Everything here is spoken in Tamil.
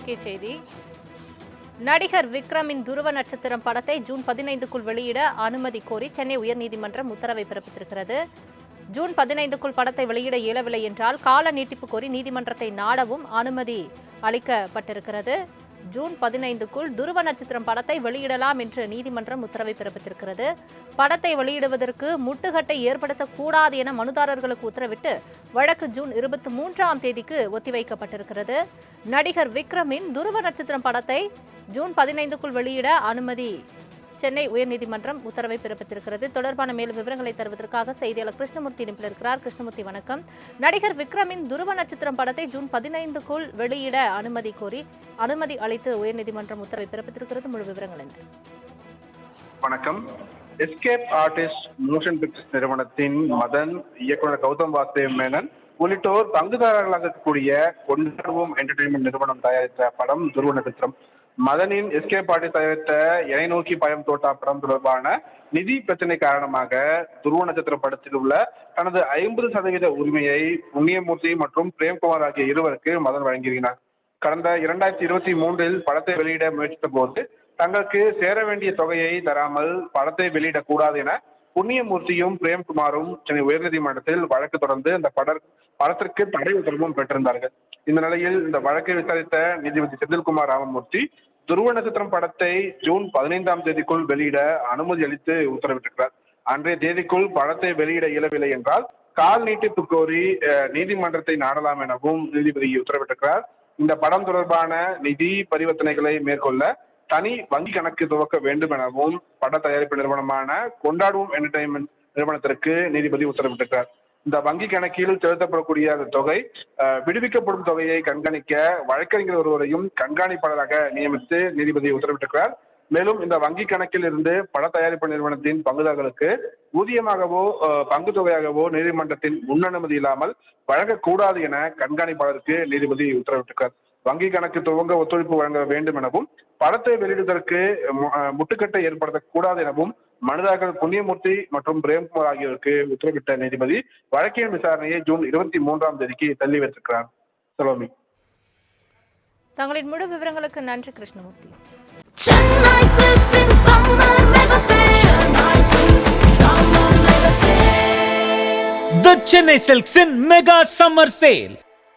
முக்கிய செய்தி. நடிகர் விக்ரமின் துருவ நட்சத்திரம் படத்தை ஜூன் 15க்குள் வெளியிட அனுமதி கோரி சென்னை உயர்நீதிமன்றம் உத்தரவை பிறப்பித்திருக்கிறது. ஜூன் 15க்குள் படத்தை வெளியிட இயலவில்லை என்றால் கால நீட்டிப்பு கோரி நீதிமன்றத்தை நாடவும் அனுமதி அளிக்கப்பட்டிருக்கிறது. ஜூன் 15க்குள் துருவ நட்சத்திரம் படத்தை வெளியிடலாம் என்று நீதிமன்றம் உத்தரவை பிறப்பித்திருக்கிறது. படத்தை வெளியிடுவதற்கு முட்டுக்கட்டை ஏற்படுத்தக்கூடாது என மனுதாரர்களுக்கு உத்தரவிட்டு வழக்கு ஜூன் 23ஆம் தேதிக்கு ஒத்திவைக்கப்பட்டிருக்கிறது. நடிகர் விக்ரமின் துருவ நட்சத்திரம் படத்தை ஜூன் 15க்குள் வெளியிட அனுமதி சென்னை உயர்நீதிமன்றம் உத்தரவை பிறப்பித்திருக்கிறது. தொடர்பான மேலும் விவரங்களை தருவதற்காக செய்தியாளர் கிருஷ்ணமூர்த்தி இணைப்பில் இருக்கிறார். கிருஷ்ணமூர்த்தி, வணக்கம். நடிகர் விக்ரமின் துருவ நட்சத்திரம் படத்தை ஜூன் 15க்குள் வெளியிட அனுமதி கோரி அனுமதி அளித்து உயர்நீதிமன்றம் உத்தரவை பிறப்பித்திருக்கிறது. முழு விவரங்கள் என்ன? வணக்கம். எஸ்கேப் ஆர்டிஸ்ட் மோஷன் பிக்சர்ஸ் நிறுவனத்தின் மதன், இயக்குனர் கௌதம் வாசுதேவ் மேனன் உள்ளிட்டோர் பங்குதாரர்களாக இருக்கக்கூடிய கொண்டாடுவோம் என்டர்டெயின்மெண்ட் நிறுவனம் தயாரித்த படம் துருவ நட்சத்திரம். மதனின் எஸ்கேப் ஆர்டிஸ்ட் தயாரித்த எனை நோக்கி பயம் தோட்டா படம் தொடர்பான நிதி பிரச்சனை காரணமாக துருவ நட்சத்திர படத்தில் உள்ள தனது 50% உரிமையை புண்ணியமூர்த்தி மற்றும் பிரேம்குமார் ஆகிய இருவருக்கு மதன் வழங்கியிருக்கிறார். கடந்த 2023இல் படத்தை வெளியிட முயற்சித்த போது தங்களுக்கு சேர வேண்டிய தொகையை தராமல் படத்தை வெளியிடக்கூடாது என புண்ணியமூர்த்தியும் பிரேம்குமாரும் சென்னை உயர்நீதிமன்றத்தில் வழக்கு தொடர்ந்து அந்த படத்திற்கு தடை உத்தரவும் பெற்றிருந்தார்கள். இந்த நிலையில் இந்த வழக்கை விசாரித்த நீதிபதி செந்தில்குமார் ராமமூர்த்தி துருவ நட்சத்திரம் படத்தை ஜூன் 15ஆம் தேதிக்குள் வெளியிட அனுமதி அளித்து உத்தரவிட்டிருக்கிறார். அன்றைய தேதிக்குள் படத்தை வெளியிட இயலவில்லை என்றால் கால் நீட்டிப்பு கோரி நீதிமன்றத்தை நாடலாம் எனவும் நீதிபதி உத்தரவிட்டிருக்கிறார். இந்த படம் தொடர்பான நிதி பரிவர்த்தனைகளை மேற்கொள்ள தனி வங்கி கணக்கு துவக்க வேண்டும் எனவும் பட தயாரிப்பு நிறுவனமான கொண்டாடுவோம் என்டர்டெயின்மெண்ட் நிறுவனத்திற்கு நீதிபதி உத்தரவிட்டிருக்கிறார். இந்த வங்கி கணக்கில் செலுத்தப்படக்கூடிய அந்த தொகை விடுவிக்கப்படும் தொகையை கண்காணிக்க வழக்கறிஞர் ஒருவரையும் கண்காணிப்பாளராக நியமித்து நீதிபதி உத்தரவிட்டிருக்கிறார். மேலும் இந்த வங்கி கணக்கில் இருந்து பட தயாரிப்பு நிறுவனத்தின் பங்குதாரர்களுக்கு ஊதியமாகவோ பங்கு தொகையாகவோ நீதிமன்றத்தின் முன் அனுமதி இல்லாமல் வழங்கக்கூடாது என கண்காணிப்பாளருக்கு நீதிபதி உத்தரவிட்டிருக்கிறார். வங்கி கணக்கு துவங்க ஒத்துழைப்பு வழங்க வேண்டும் எனவும் படத்தை வெளியிடுவதற்கு முட்டுக்கட்டை ஏற்படுத்தக்கூடாது எனவும் மனுதாரர்கள் புண்ணியமூர்த்தி மற்றும் பிரேம்குமார் ஆகியோருக்கு உத்தரவிட்ட நீதிபதி வழக்கின் விசாரணையை ஜூன் 23ஆம் தேதிக்கு தள்ளி வைத்திருக்கிறார். சலோமி, தங்களின் முழு விவரங்களுக்கு நன்றி Krishnamurthy. The Chennai Silks in Mega Summer Sale.